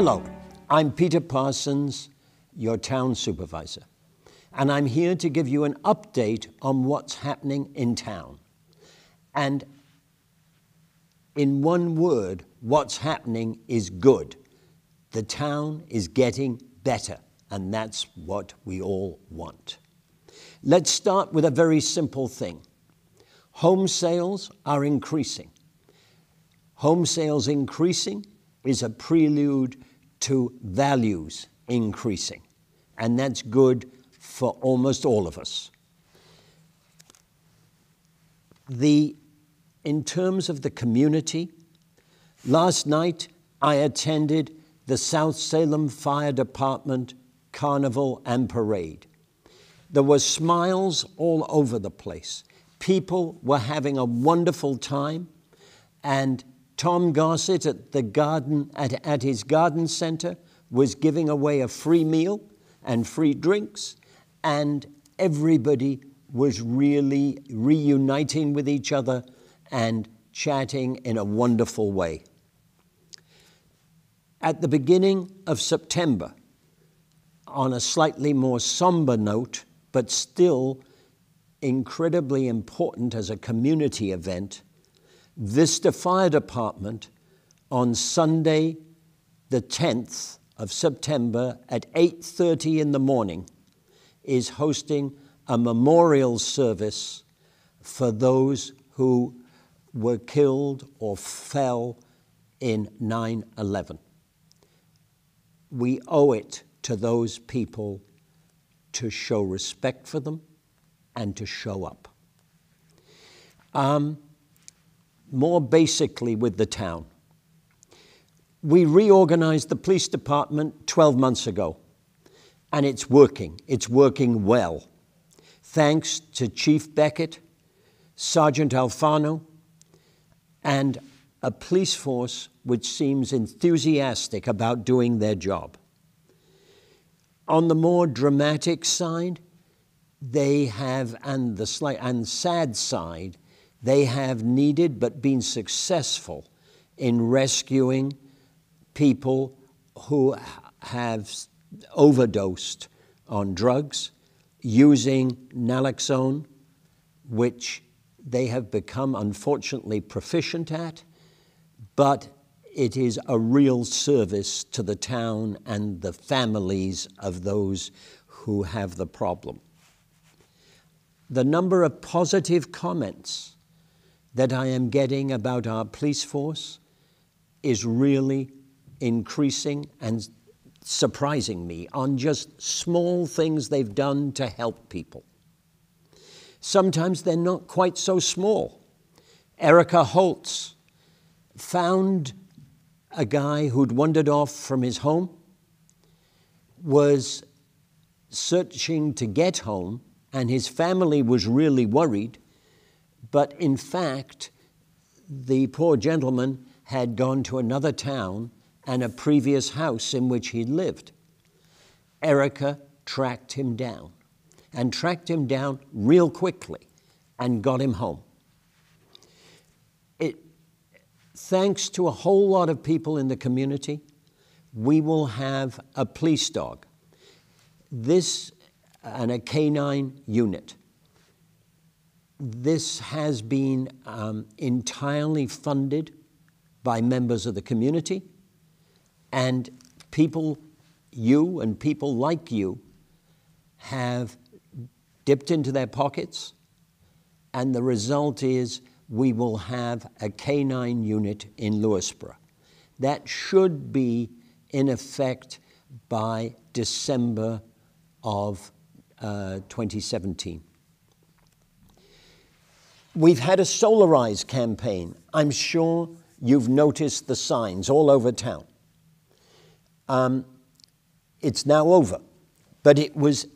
Hello, I'm Peter Parsons, your town supervisor, and I'm here to give you an update on what's happening in town. And in one word, what's happening is good. The town is getting better, and that's what we all want. Let's start with a very simple thing. Home sales are increasing. Home sales increasing is a prelude to values increasing, and that's good for almost all of us. In terms of the community, last night I attended the South Salem Fire Department Carnival and Parade. There were smiles all over the place. People were having a wonderful time, and Tom Gossett at his garden center was giving away a free meal and free drinks, and everybody was really reuniting with each other and chatting in a wonderful way. At the beginning of September, on a slightly more somber note, but still incredibly important as a community event, Vista Fire Department on Sunday, the 10th of September at 8:30 in the morning is hosting a memorial service for those who were killed or fell in 9/11. We owe it to those people to show respect for them and to show up. More basically with the town, we reorganized the police department 12 months ago, and it's working. It's working well. Thanks to Chief Beckett, Sergeant Alfano, and a police force which seems enthusiastic about doing their job. On the more dramatic side, they have, and sad side, they have needed but been successful in rescuing people who have overdosed on drugs using naloxone, which they have become unfortunately proficient at, but it is a real service to the town and the families of those who have the problem. The number of positive comments that I am getting about our police force is really increasing and surprising me on just small things they've done to help people. Sometimes they're not quite so small. Erica Holtz found a guy who'd wandered off from his home, was searching to get home, and his family was really worried. But in fact, the poor gentleman had gone to another town and a previous house in which he'd lived. Erica tracked him down real quickly and got him home. Thanks to a whole lot of people in the community, we will have a police dog. This and a canine unit. This has been entirely funded by members of the community, and people, you and people like you, have dipped into their pockets, and the result is we will have a canine unit in Lewisboro. That should be in effect by December of 2017. We've had a Solarize campaign. I'm sure you've noticed the signs all over town. It's now over, but it was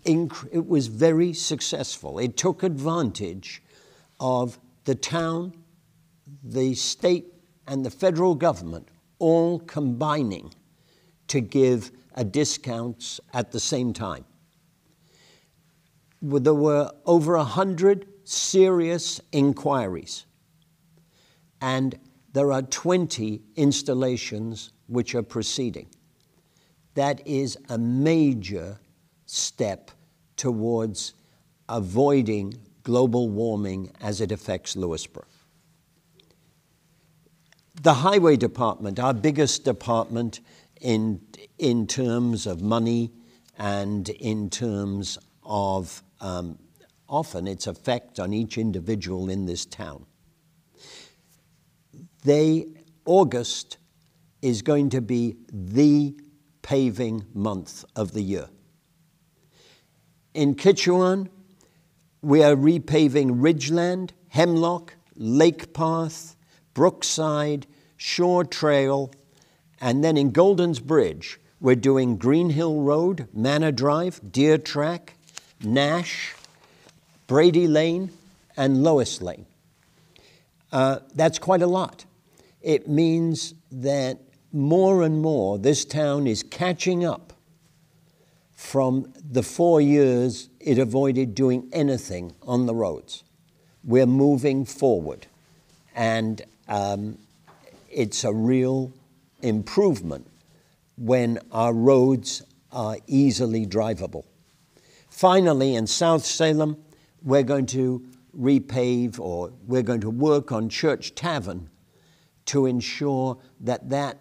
very successful. It took advantage of the town, the state, and the federal government all combining to give discounts at the same time. There were over 100 serious inquiries, and there are 20 installations which are proceeding. That is a major step towards avoiding global warming as it affects Lewisboro. The Highway Department, our biggest department in terms of money and in terms of often its effect on each individual in this town. August is going to be the paving month of the year. In Kitchewan, we are repaving Ridgeland, Hemlock, Lake Path, Brookside, Shore Trail, and then in Golden's Bridge, we're doing Green Hill Road, Manor Drive, Deer Track, Nash, Brady Lane, and Lois Lane. That's quite a lot. It means that more and more this town is catching up from the 4 years it avoided doing anything on the roads. We're moving forward, and it's a real improvement when our roads are easily drivable. Finally, in South Salem, we're going to repave, or we're going to work on Church Tavern to ensure that that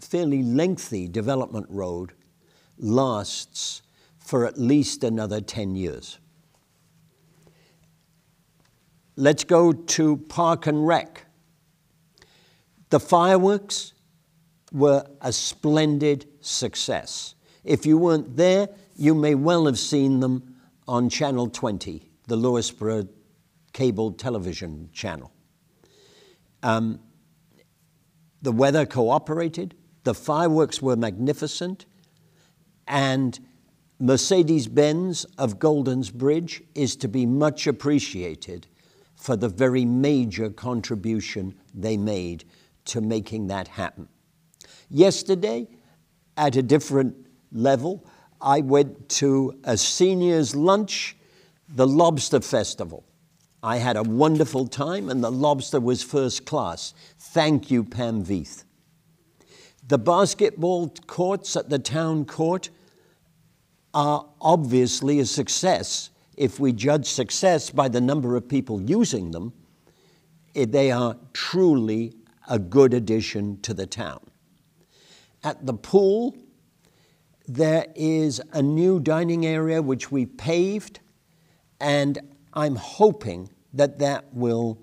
fairly lengthy development road lasts for at least another 10 years. Let's go to Park and Rec. The fireworks were a splendid success. If you weren't there, you may well have seen them on Channel 20, the Lewisboro cable television channel. The weather cooperated, the fireworks were magnificent, and Mercedes-Benz of Golden's Bridge is to be much appreciated for the very major contribution they made to making that happen. Yesterday, at a different level, I went to a seniors' lunch, the Lobster Festival. I had a wonderful time, and the lobster was first class. Thank you, Pam Veith. The basketball courts at the town court are obviously a success. If we judge success by the number of people using them, they are truly a good addition to the town. At the pool, there is a new dining area which we paved, and I'm hoping that that will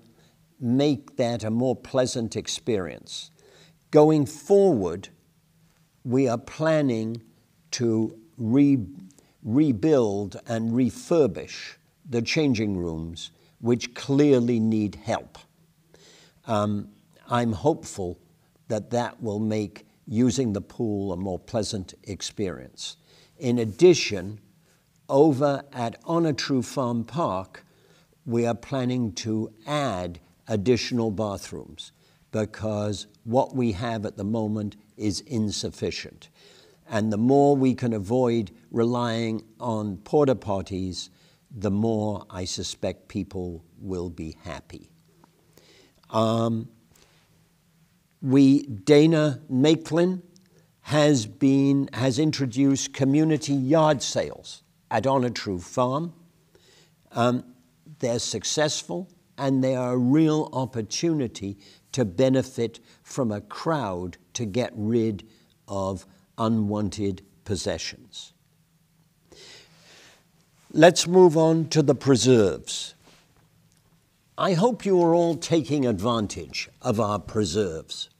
make that a more pleasant experience. Going forward, we are planning to rebuild and refurbish the changing rooms, which clearly need help. I'm hopeful that that will make using the pool a more pleasant experience. In addition, over at Honor True Farm Park, we are planning to add additional bathrooms because what we have at the moment is insufficient. And the more we can avoid relying on porta potties, the more I suspect people will be happy. Dana Maitland has introduced community yard sales at Honor True Farm. They're successful, and they are a real opportunity to benefit from a crowd to get rid of unwanted possessions. Let's move on to the preserves. I hope you are all taking advantage of our preserves.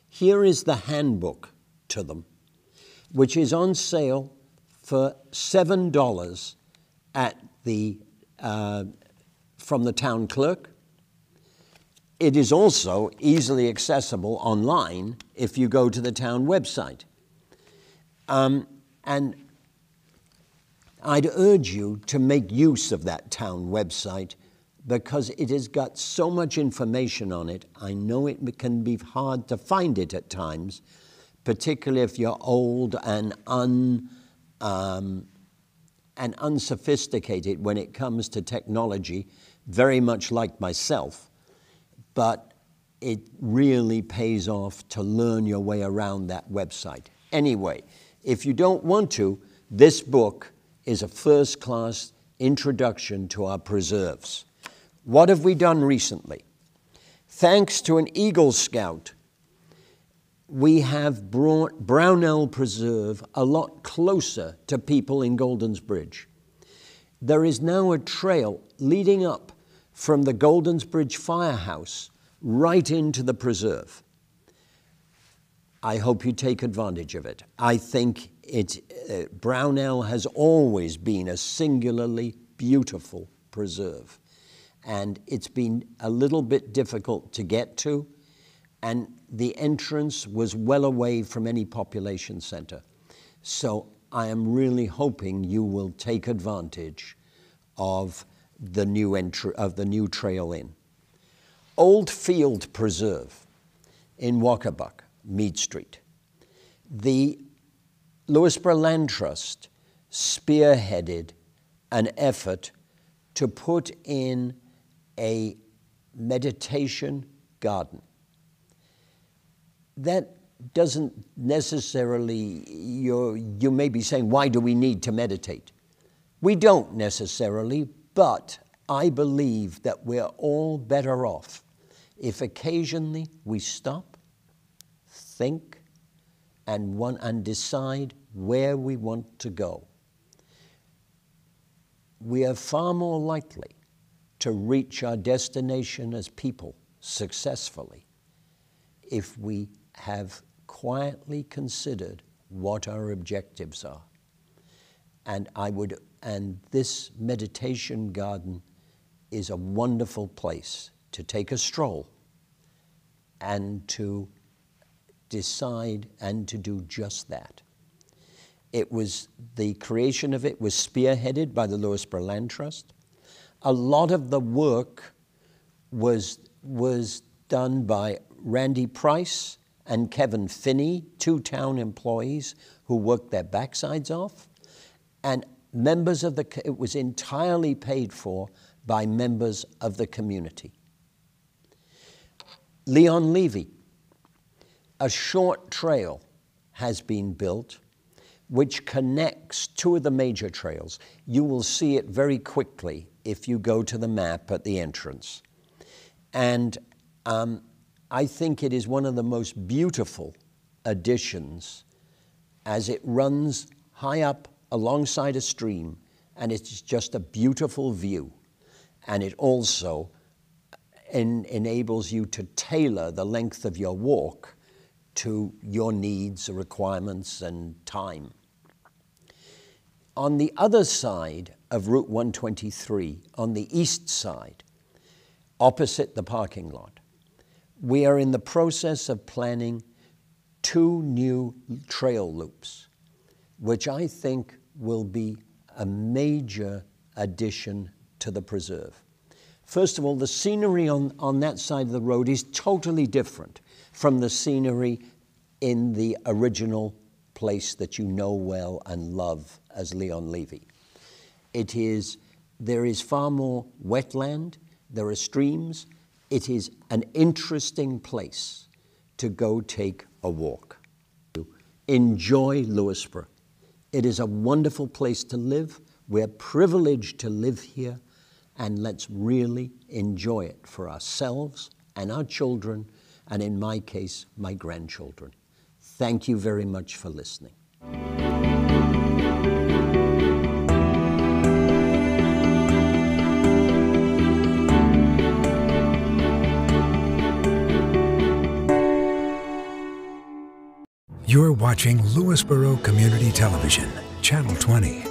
Here is the handbook to them, which is on sale for $7 at from the town clerk. It is also easily accessible online if you go to the town website. And I'd urge you to make use of that town website because it has got so much information on it. I know it can be hard to find it at times, particularly if you're old and unsophisticated when it comes to technology, very much like myself. But it really pays off to learn your way around that website. Anyway, If you don't want to, this book is a first-class introduction to our preserves. What have we done recently? Thanks to an Eagle Scout, we have brought Brownell Preserve a lot closer to people in Goldens Bridge. There is now a trail leading up from the Goldens Bridge Firehouse right into the preserve. I hope you take advantage of it. I think Brownell has always been a singularly beautiful preserve, and it's been a little bit difficult to get to, and the entrance was well away from any population center. So I am really hoping you will take advantage of the new trail in. Old Field Preserve in Wacabuck, Mead Street. The Lewisboro Land Trust spearheaded an effort to put in a meditation garden. That doesn't necessarily, you may be saying, why do we need to meditate? We don't necessarily, but I believe that we're all better off if occasionally we stop, think, and decide where we want to go. We are far more likely to reach our destination as people successfully if we have quietly considered what our objectives are. And this meditation garden is a wonderful place to take a stroll and to decide and to do just that. The creation of it was spearheaded by the Lewisboro Land Trust. A lot of the work was done by Randy Price and Kevin Finney, two town employees who worked their backsides off, and it was entirely paid for by members of the community. Leon Levy, a short trail has been built which connects two of the major trails. You will see it very quickly if you go to the map at the entrance. And I think it is one of the most beautiful additions as it runs high up alongside a stream, and it's just a beautiful view. And it also enables you to tailor the length of your walk to your needs, requirements, and time. On the other side of Route 123, on the east side, opposite the parking lot, we are in the process of planning 2 new trail loops, which I think will be a major addition to the preserve. First of all, the scenery on that side of the road is totally different from the scenery in the original place that you know well and love as Leon Levy. There is far more wetland, there are streams. It is an interesting place to go take a walk. Enjoy Lewisboro. It is a wonderful place to live. We're privileged to live here, and let's really enjoy it for ourselves and our children, and in my case, my grandchildren. Thank you very much for listening. You're watching Lewisboro Community Television, Channel 20.